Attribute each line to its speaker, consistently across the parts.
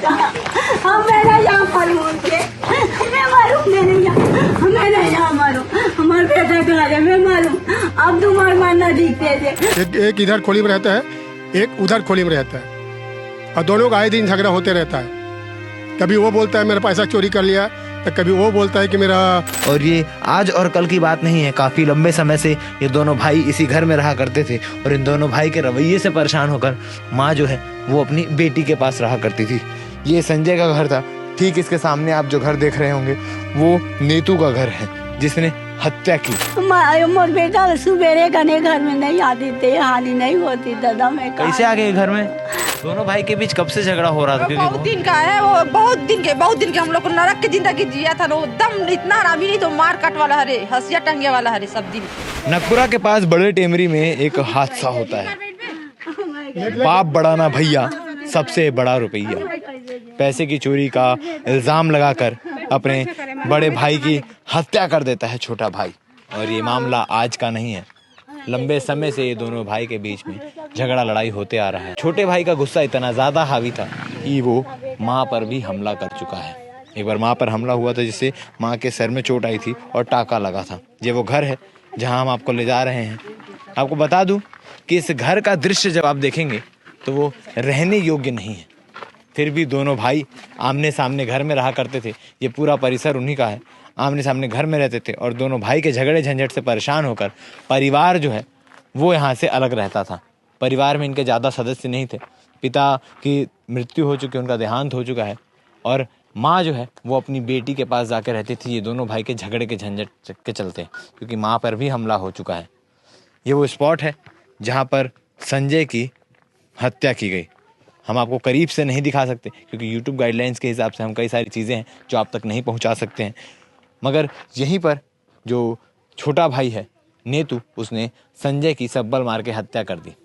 Speaker 1: हम मैं नहीं यहाँ मरूँ उनके, मैं मरूँ, मैं नहीं यहाँ मरूँ, हमारे बेटा घर है, मैं मरूँ। अब तुम्हारे मानना दिखते थे।
Speaker 2: एक इधर खोली में रहता है, एक उधर खोली में रहता है, और दोनों का आए दिन झगड़ा होते रहता है। कभी वो बोलता है मेरा पैसा चोरी कर लिया, तो कभी वो बोलता है कि मेरा।
Speaker 3: और ये आज और कल की बात नहीं है, काफी लंबे समय से ये दोनों भाई इसी घर में रहा करते थे। और इन दोनों भाई के रवैये से परेशान होकर माँ जो है वो अपनी बेटी के पास रहा करती थी। ये संजय का घर था। ठीक इसके सामने आप जो घर देख रहे होंगे वो नेतू का घर है, जिसने हत्या की।
Speaker 1: मोर बेटा सुबेरे गने घर में नहीं आती थे, हानि नहीं होती दादा। मैं
Speaker 3: कैसे आ गए घर में? दोनों भाई के बीच कब से झगड़ा हो रहा था?
Speaker 4: बहुत दिन का है वो, बहुत दिन के हम लोग को नरक की जिंदगी जिया था। वो दम इतना हरामी नहीं तो मार काट वाला हरे, हंसिया टंगिया वाला हरे सब दिन।
Speaker 3: नगपुरा के पास बड़े टेमरी में एक हादसा होता है। बाप बड़ा ना भैया, सबसे बड़ा रुपया। पैसे की चोरी का इल्जाम लगाकर अपने बड़े भाई की हत्या कर देता है छोटा भाई। और ये मामला आज का नहीं है, लंबे समय से ये दोनों भाई के बीच में झगड़ा लड़ाई होते आ रहा है। छोटे भाई का गुस्सा इतना ज्यादा हावी था कि वो माँ पर भी हमला कर चुका है। एक बार माँ पर हमला हुआ था, जिससे माँ के सर में चोट आई थी और टाका लगा था। ये वो घर है जहाँ हम आपको ले जा रहे हैं। आपको बता दूं कि इस घर का दृश्य जब आप देखेंगे तो वो रहने योग्य नहीं है। फिर भी दोनों भाई आमने सामने घर में रहा करते थे। ये पूरा परिसर उन्हीं का है। आमने सामने घर में रहते थे और दोनों भाई के झगड़े झंझट से परेशान होकर परिवार जो है वो यहाँ से अलग रहता था। परिवार में इनके ज़्यादा सदस्य नहीं थे। पिता की मृत्यु हो चुकी है, उनका देहांत हो चुका है, और माँ जो है वो अपनी बेटी के पास जाकर रहती थी। ये दोनों भाई के झगड़े के झंझट के चलते, क्योंकि माँ पर भी हमला हो चुका है। ये वो स्पॉट है जहाँ पर संजय की हत्या की गई। हम आपको करीब से नहीं दिखा सकते क्योंकि यूट्यूब गाइडलाइंस के हिसाब से हम कई सारी चीज़ें हैं जो आप तक नहीं पहुंचा सकते हैं। मगर यहीं पर जो छोटा भाई है नेतू, उसने संजय की सब्बल मार के हत्या कर दी।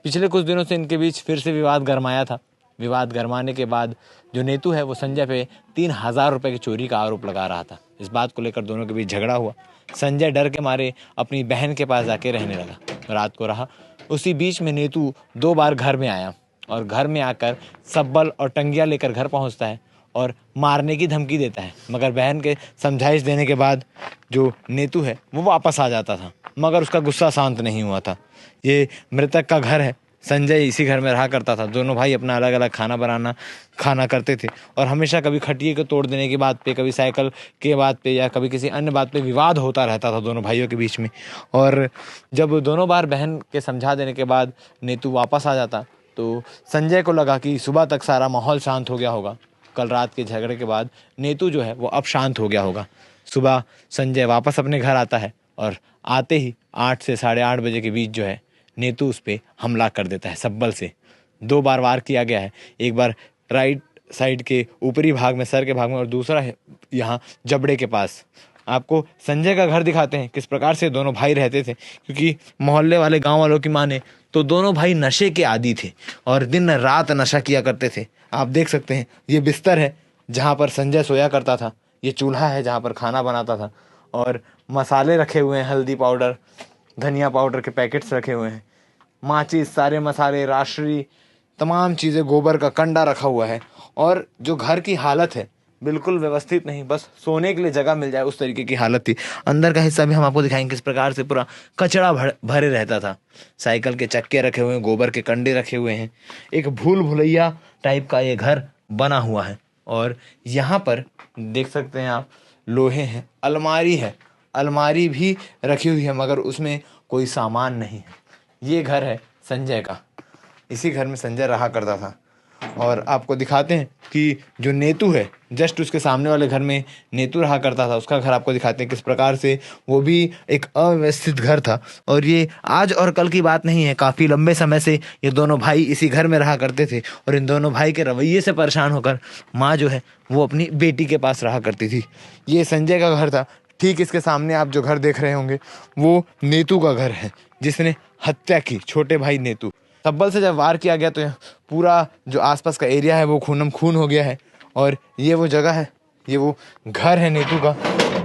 Speaker 3: पिछले कुछ दिनों से इनके बीच फिर से विवाद गरमाया था। विवाद गरमाने के बाद जो नेतू है वो संजय पे 3000 रुपये की चोरी का आरोप लगा रहा था। इस बात को लेकर दोनों के बीच झगड़ा हुआ। संजय डर के मारे अपनी बहन के पास जाके रहने लगा, रात को रहा। उसी बीच में नेतू 2 बार घर में आया और घर में आकर सब्बल और टंगिया लेकर घर पहुंचता है और मारने की धमकी देता है। मगर बहन के समझाइश देने के बाद जो नेतू है वो वापस आ जाता था, मगर उसका गुस्सा शांत नहीं हुआ था। ये मृतक का घर है। संजय इसी घर में रहा करता था। दोनों भाई अपना अलग अलग खाना करते थे और हमेशा कभी खटिए को तोड़ देने की बात पे, कभी साइकिल के बात पे या कभी किसी अन्य बात पे विवाद होता रहता था दोनों भाइयों के बीच में। और जब दोनों बार बहन के समझा देने के बाद नेतू वापस आ जाता तो संजय को लगा कि सुबह तक सारा माहौल शांत हो गया होगा। कल रात के झगड़े के बाद नेतू जो है वो अब शांत हो गया होगा। सुबह संजय वापस अपने घर आता है और आते ही 8 से 8:30 बजे के बीच जो है नेतू उस पर हमला कर देता है सब्बल से। 2 बार वार किया गया है, एक बार राइट साइड के ऊपरी भाग में, सर के भाग में, और दूसरा है यहाँ जबड़े के पास। आपको संजय का घर दिखाते हैं किस प्रकार से दोनों भाई रहते थे, क्योंकि मोहल्ले वाले गांव वालों की माने तो दोनों भाई नशे के आदी थे और दिन रात नशा किया करते थे। आप देख सकते हैं ये बिस्तर है जहाँ पर संजय सोया करता था, ये चूल्हा है जहाँ पर खाना बनाता था, और मसाले रखे हुए हैं, हल्दी पाउडर, धनिया पाउडर के पैकेट्स रखे हुए हैं, माचिस, सारे मसाले, राशरी, तमाम चीज़ें, गोबर का कंडा रखा हुआ है। और जो घर की हालत है बिल्कुल व्यवस्थित नहीं, बस सोने के लिए जगह मिल जाए उस तरीके की हालत थी। अंदर का हिस्सा भी हम आपको दिखाएंगे किस प्रकार से पूरा कचरा भरे रहता था। साइकिल के चक्के रखे हुए हैं, गोबर के कंडे रखे हुए हैं। एक भूल भुलैया टाइप का ये घर बना हुआ है। और यहाँ पर देख सकते हैं आप, लोहे हैं, अलमारी है, अलमारी भी रखी हुई है मगर उसमें कोई सामान नहीं है। ये घर है संजय का। इसी घर में संजय रहा करता था। और आपको दिखाते हैं कि जो नेतू है जस्ट उसके सामने वाले घर में नेतू रहा करता था, उसका घर आपको दिखाते हैं किस प्रकार से वो भी एक अव्यवस्थित घर था। और ये आज और कल की बात नहीं है, काफ़ी लंबे समय से ये दोनों भाई इसी घर में रहा करते थे। और इन दोनों भाई के रवैये से परेशान होकर माँ जो है वो अपनी बेटी के पास रहा करती थी। ये संजय का घर था। ठीक इसके सामने आप जो घर देख रहे होंगे वो नेतू का घर है, जिसने हत्या की, छोटे भाई नेतू। सब्बल से जब वार किया गया तो पूरा जो आसपास का एरिया है वो खूनम खून हो गया है। और ये वो जगह है, ये वो घर है नेतू का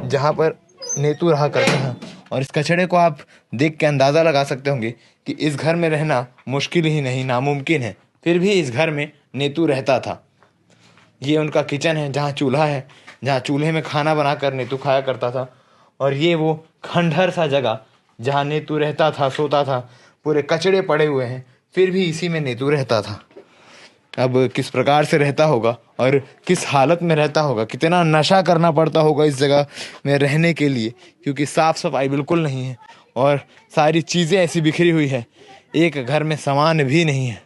Speaker 3: जहाँ पर नेतू रहा करता था। और इस कचड़े को आप देख के अंदाज़ा लगा सकते होंगे कि इस घर में रहना मुश्किल ही नहीं, नामुमकिन है। फिर भी इस घर में नेतू रहता था। ये उनका किचन है जहाँ चूल्हा है, जहाँ चूल्हे में खाना बना कर नीतू खाया करता था। और ये वो खंडहर सा जगह जहाँ नीतू रहता था, सोता था। पूरे कचड़े पड़े हुए हैं, फिर भी इसी में नीतू रहता था। अब किस प्रकार से रहता होगा और किस हालत में रहता होगा, कितना नशा करना पड़ता होगा इस जगह में रहने के लिए, क्योंकि साफ़ सफाई बिल्कुल नहीं है और सारी चीज़ें ऐसी बिखरी हुई है, एक घर में सामान भी नहीं है।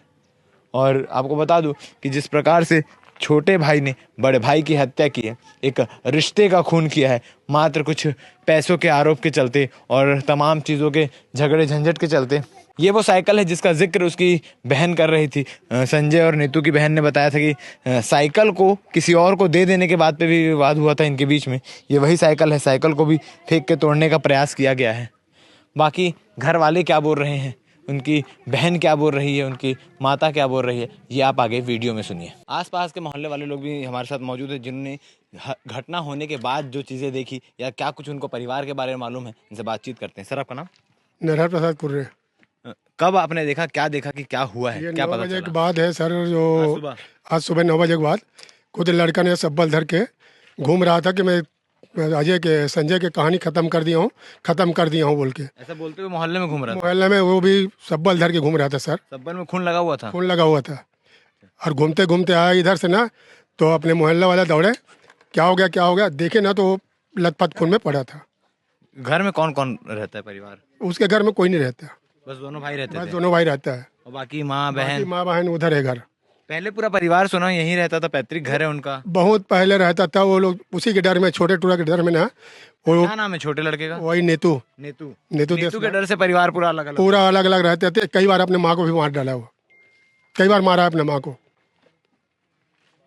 Speaker 3: और आपको बता दूं कि जिस प्रकार से छोटे भाई ने बड़े भाई की हत्या की है, एक रिश्ते का खून किया है मात्र कुछ पैसों के आरोप के चलते और तमाम चीज़ों के झगड़े झंझट के चलते। ये वो साइकिल है जिसका जिक्र उसकी बहन कर रही थी। संजय और नीतू की बहन ने बताया था कि साइकिल को किसी और को दे देने के बाद पे भी विवाद हुआ था इनके बीच में। ये वही साइकिल है, साइकिल को भी फेंक के तोड़ने का प्रयास किया गया है। बाकी घर वाले क्या बोल रहे हैं, उनकी बहन क्या बोल रही है, उनकी माता क्या बोल रही है, ये आप आगे वीडियो में सुनिए। आसपास के मोहल्ले वाले लोग भी हमारे साथ मौजूद हैं जिन्होंने घटना होने के बाद जो चीज़ें देखी या क्या कुछ उनको परिवार के बारे में मालूम है, इनसे बातचीत करते हैं। सर आपका नाम?
Speaker 2: नरहर प्रसाद कुर्रे।
Speaker 3: कब आपने देखा, क्या देखा कि क्या हुआ है, क्या पता
Speaker 2: बजे
Speaker 3: चला?
Speaker 2: के बाद है सर, जो आज सुबह 9 बजे के बाद खुद लड़का ने सब्बल धर के घूम रहा था कि मैं अजय के संजय के कहानी खत्म कर दिया हूँ बोल के।
Speaker 3: ऐसा बोलते हुए मोहल्ले में घूम रहा था?
Speaker 2: मोहल्ले में वो भी सब्बल धर के घूम रहा था सर।
Speaker 3: सब्बल में खून लगा हुआ था?
Speaker 2: खून लगा हुआ था। और घूमते घूमते आया इधर से ना, तो अपने मोहल्ले वाला दौड़े, क्या हो गया, देखे ना तो लथपथ खून में पड़ा था।
Speaker 3: घर में कौन कौन रहता है परिवार?
Speaker 2: उसके घर में कोई नहीं रहता,
Speaker 3: बस दोनों भाई रहते
Speaker 2: बस
Speaker 3: थे?
Speaker 2: दोनों भाई रहता है
Speaker 3: और बाकी माँ बहन?
Speaker 2: उधर है घर।
Speaker 3: पहले पूरा परिवार सुना यहीं रहता था, पैतृक घर है उनका?
Speaker 2: बहुत पहले रहता था वो लोग, उसी के डर में, छोटे टूरा के डर में ना। वो
Speaker 3: क्या नाम है छोटे लड़के का?
Speaker 2: वही नीतू
Speaker 3: के डर से परिवार पूरा अलग अलग
Speaker 2: रहते थे। कई बार अपने माँ को भी मार डाला, वो कई बार मारा अपने माँ को।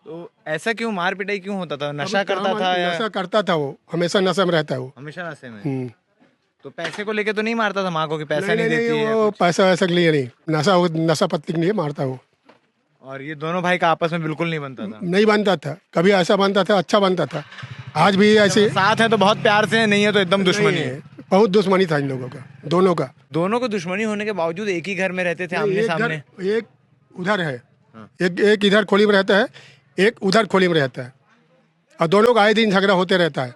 Speaker 3: तो ऐसा क्यों, मार पिटाई क्यों होता था? नशा करता था या?
Speaker 2: नशा करता था, वो हमेशा नशे में रहता है वो।
Speaker 3: हमेशा नशे में? तो पैसे को लेके तो नहीं मारता था माँ को कि पैसा नहीं देती है?
Speaker 2: वो पैसा वैसा के लिए नहीं, नशा पत्ती के लिए मारता वो।
Speaker 3: और ये दोनों भाई का आपस में बिल्कुल नहीं बनता था?
Speaker 2: नहीं बनता था, कभी ऐसा बनता था, अच्छा बनता था। आज भी ऐसे
Speaker 3: साथ है तो बहुत प्यार से, नहीं है तो एकदम दुश्मनी है?
Speaker 2: बहुत दुश्मनी था इन लोगों का, दोनों को
Speaker 3: दुश्मनी होने के बावजूद एक ही घर में रहते थे, आमने सामने?
Speaker 2: एक उधर है, एक इधर खोली में रहता है, एक उधर खोली में रहता है। और दोनों का आए दिन झगड़ा होते रहता है।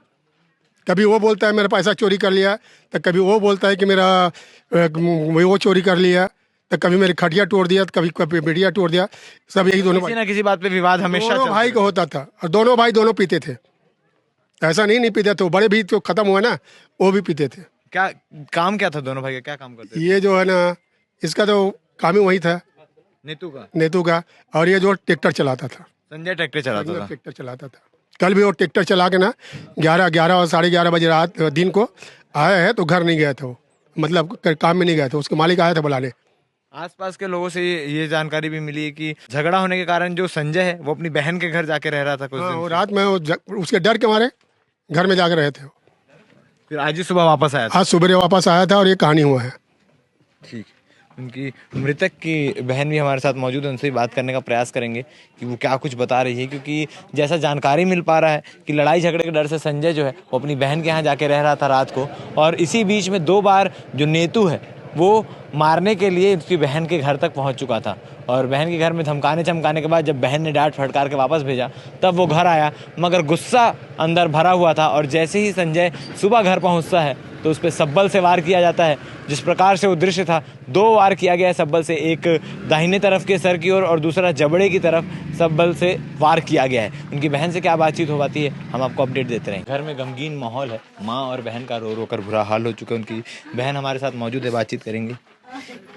Speaker 2: कभी वो बोलता है मेरा पैसा चोरी कर लिया, तो कभी वो बोलता है कि मेरा वो चोरी कर लिया, तो कभी मेरी खटिया तोड़ दिया, तो कभी बेटिया तोड़ दिया। सब यही दोनों
Speaker 3: किसी ना किसी बात पे विवाद हमेशा
Speaker 2: दोनों भाई का होता था। और दोनों भाई दोनों पीते थे, ऐसा नहीं पीते थे। बड़े भी तो खत्म हुआ ना, वो भी पीते थे।
Speaker 3: क्या काम क्या था दोनों भाई का, क्या काम करते थे?
Speaker 2: ये जो है ना, इसका तो काम ही वही था, नीतू का। और ये जो ट्रैक्टर चलाता था,
Speaker 3: संजय ट्रैक्टर चलाता था।
Speaker 2: कल भी वो ट्रैक्टर चला के ना 11 और 11:30 बजे रात दिन को आया है, तो घर नहीं गया था वो, मतलब काम में नहीं गया था। उसके मालिक आया था बुलाने।
Speaker 3: आसपास के लोगों से ये जानकारी भी मिली है कि झगड़ा होने के कारण जो संजय है वो अपनी बहन के घर जाके रह रहा था कुछ दिन।
Speaker 2: वो रात में उसके डर के मारे घर में जाकर रहे थे।
Speaker 3: फिर आज ही सुबह वापस आया था?
Speaker 2: आज सुबह वापस आया था और ये कहानी हुआ है।
Speaker 3: ठीक, उनकी मृतक की बहन भी हमारे साथ मौजूद है, उनसे भी बात करने का प्रयास करेंगे कि वो क्या कुछ बता रही है। क्योंकि जैसा जानकारी मिल पा रहा है कि लड़ाई झगड़े के डर से संजय जो है वो अपनी बहन के यहाँ जाके रह रहा था रात को, और इसी बीच में 2 बार जो नीतू है वो मारने के लिए उसकी बहन के घर तक पहुंच चुका था। और बहन के घर में धमकाने चमकाने के बाद जब बहन ने डांट फटकार के वापस भेजा, तब वो घर आया, मगर गुस्सा अंदर भरा हुआ था। और जैसे ही संजय सुबह घर पहुंचता है तो उस पर सब्बल से वार किया जाता है। जिस प्रकार से वो दृश्य था, 2 वार किया गया है सब्बल से, एक दाहिने तरफ के सर की ओर और दूसरा जबड़े की तरफ सब्बल से वार किया गया है। उनकी बहन से क्या बातचीत हो पाती है, हम आपको अपडेट देते रहें। घर में गमगीन माहौल है, माँ और बहन का रो रो कर बुरा हाल हो चुका है। उनकी बहन हमारे साथ मौजूद है, बातचीत करेंगे।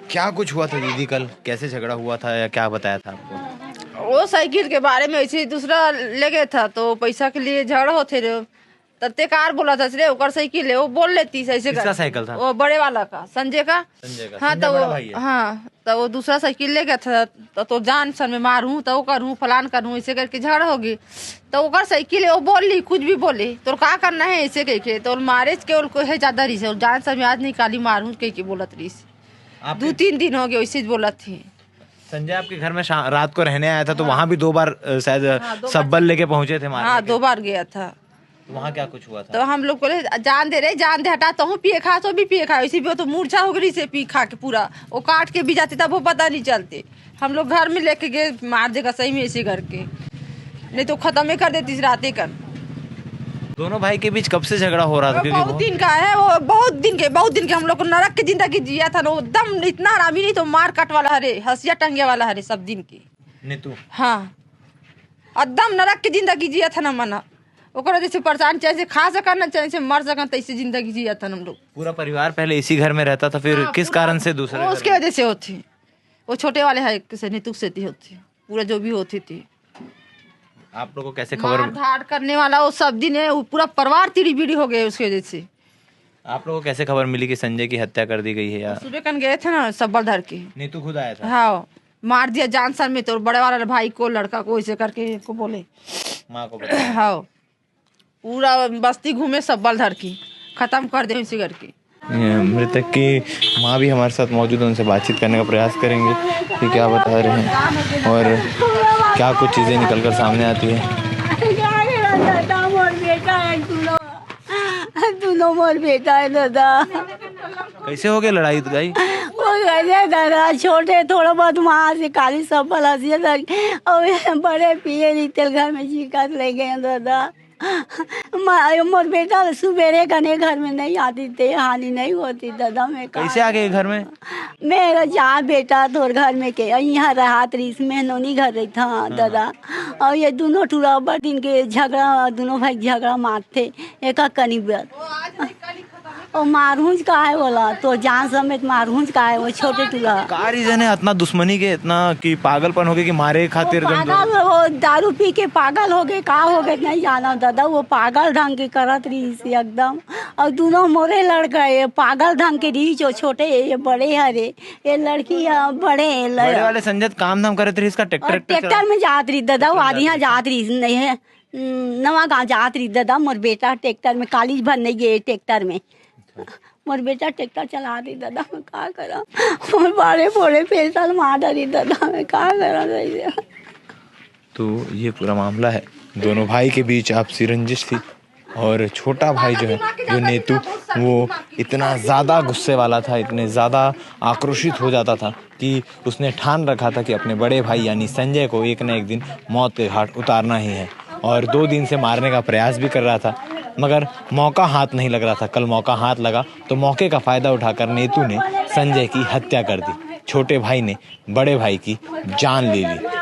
Speaker 3: क्या कुछ हुआ था दीदी कल, कैसे झगड़ा हुआ था या क्या बताया था आपको?
Speaker 4: वो साइकिल के बारे में ऐसे दूसरा ले गया था, तो पैसा के लिए झगड़ा होते रहे। तत्ते कार बोला था रे ओकर साइकिल है, वो बोल लेती ऐसे।
Speaker 3: किसका साइकिल था?
Speaker 4: वो बड़े वाला का, संजय का। हाँ, तो वो दूसरा साइकिल ले गया था, तो जान सर में मारूं, तो करूं फलान करूं, ऐसे करके झगड़ा होगी। तो ओकर साइकिल है, वो बोल ली, कुछ भी बोले, तो का करना है ऐसे कह के। तो मारे के उनको है ज्यादा रही है, जान सर में आज निकाली मारूं कह के बोलत रही। 2-3 दिन हो गए वैसे बोला थी।
Speaker 3: संजय आपके घर में रात को रहने आया था, तो वहाँ भी 2 बार शायद सब्बल लेके पहुंचे थे मारने?
Speaker 4: हाँ, 2 बार गया था।
Speaker 3: तो वहाँ क्या कुछ हुआ था?
Speaker 4: तो हम लोग बोले जान दे हटा, तो हूँ पिए खा, तो भी पिए खा, इसी भी तो मूर्छा हो गई से पी खा के पूरा, वो काट के भी जाते तब वो पता नहीं चलते। हम लोग घर में लेके गए, मार देगा सही में इसी घर के। नहीं तो खत्म ही कर देती इस रात कर।
Speaker 3: दोनों भाई के बीच कब से झगड़ा हो रहा था? क्योंकि
Speaker 4: बहुत दिन का है वो, बहुत दिन के हम लोग को नरक की जिंदगी जिया था ना, एकदम इतना आरामी नहीं तो मार काट वाला हरे, हंसिया टंगे वाला हरे सब दिन की।
Speaker 3: नीतू
Speaker 4: हाँ एकदम नरक की जिंदगी जिया था ना मना, ओकरा जैसे परेशान चाहे से खा सकन ना चाहे से मर सकन तैसे जिंदगी जिया था हम लोग।
Speaker 3: पूरा परिवार पहले इसी घर में रहता था, फिर किस कारण से दूसरे?
Speaker 4: उसके वजह से होती, वो छोटे वाले है से नीतू से होती, पूरा जो भी होती थी।
Speaker 3: आप लोगों को कैसे खबर?
Speaker 4: धाड़ करने वाला वो सब दिन है, वो पूरा परिवार तिड़ी बिड़ी हो गए उसकी वजह से।
Speaker 3: आप लोगों को कैसे खबर मिली कि संजय की हत्या कर दी गई है? या
Speaker 4: सुबह कन गए थे ना सब्बल धर के,
Speaker 3: नीतू खुद आया था?
Speaker 4: हाँ मार दिया जान सर में, तो बड़े वाले भाई को लड़का को ऐसे करके को बोले
Speaker 3: माँ को बताया?
Speaker 4: हाँ पूरा बस्ती घूमे सब्बल धर की, खत्म कर दे इसी करके।
Speaker 3: मृतक की माँ भी हमारे साथ मौजूद है, उनसे बातचीत करने का प्रयास करेंगे कि क्या बता रहे हैं और क्या कुछ चीज़ें निकल कर सामने आती है।
Speaker 1: दोनों मोर बेटा है दादा।
Speaker 3: कैसे हो गया लड़ाई गाई?
Speaker 1: वो दादा छोटे थोड़ा बहुत वहाँ से काली सब बलासिया और बड़े पिए रिटेल घर में शिकायत ले गए दादा। मोर बेटा सुबेरे कने घर में नहीं आती थे, हानि नहीं होती दादा। मैं
Speaker 3: कैसे आ गए घर में?
Speaker 1: मेरा जहाँ बेटा तोर घर में के यहाँ रहा त्रिस में नोनी घर रही था दादा। और ये दोनों टूरा बड़ दिन के झगड़ा, दोनों भाई झगड़ा मारते एक कनी बेर और मारहूंज का है बोला तो जान समेत मारहूंज का है वो छोटे टूरा।
Speaker 3: का रीजन है इतना दुश्मनी के, इतना कि पागलपन हो गया कि मारे खातिर?
Speaker 1: पागल वो दारू पी के पागल हो गए, का हो गए नहीं जाना दादा। वो पागल ढंग के करत रही एकदम, और दोनों मोरे लड़का ये पागल ढंग के रही, जो छोटे ये बड़े हरे, ये लड़की बड़े
Speaker 3: वाले संजय काम धाम करते रही, इसका
Speaker 1: ट्रैक्टर में जात रही दादा। वो आधी यहाँ जात रही नहीं है, नवा गाँव जात रही दादा। मोर बेटा ट्रैक्टर में कालीज भर नहीं गए ट्रैक्टर में, मोर बेटा ट्रैक्टर चला रही दादा। मैं क्या करा, मोर बड़े बड़े पैसा मार डाली दादा। मैं क्या करा।
Speaker 3: तो ये पूरा मामला है, दोनों भाई के बीच आपसी रंजिश थी और छोटा भाई जो है, जो नीतू, वो इतना ज़्यादा गुस्से वाला था, इतने ज़्यादा आक्रोशित हो जाता था कि उसने ठान रखा था कि अपने बड़े भाई यानी संजय को एक न एक दिन मौत के घाट उतारना ही है। और 2 दिन से मारने का प्रयास भी कर रहा था, मगर मौका हाथ नहीं लग रहा था। कल मौका हाथ लगा तो मौके का फ़ायदा उठाकर नीतू ने संजय की हत्या कर दी। छोटे भाई ने बड़े भाई की जान ले ली।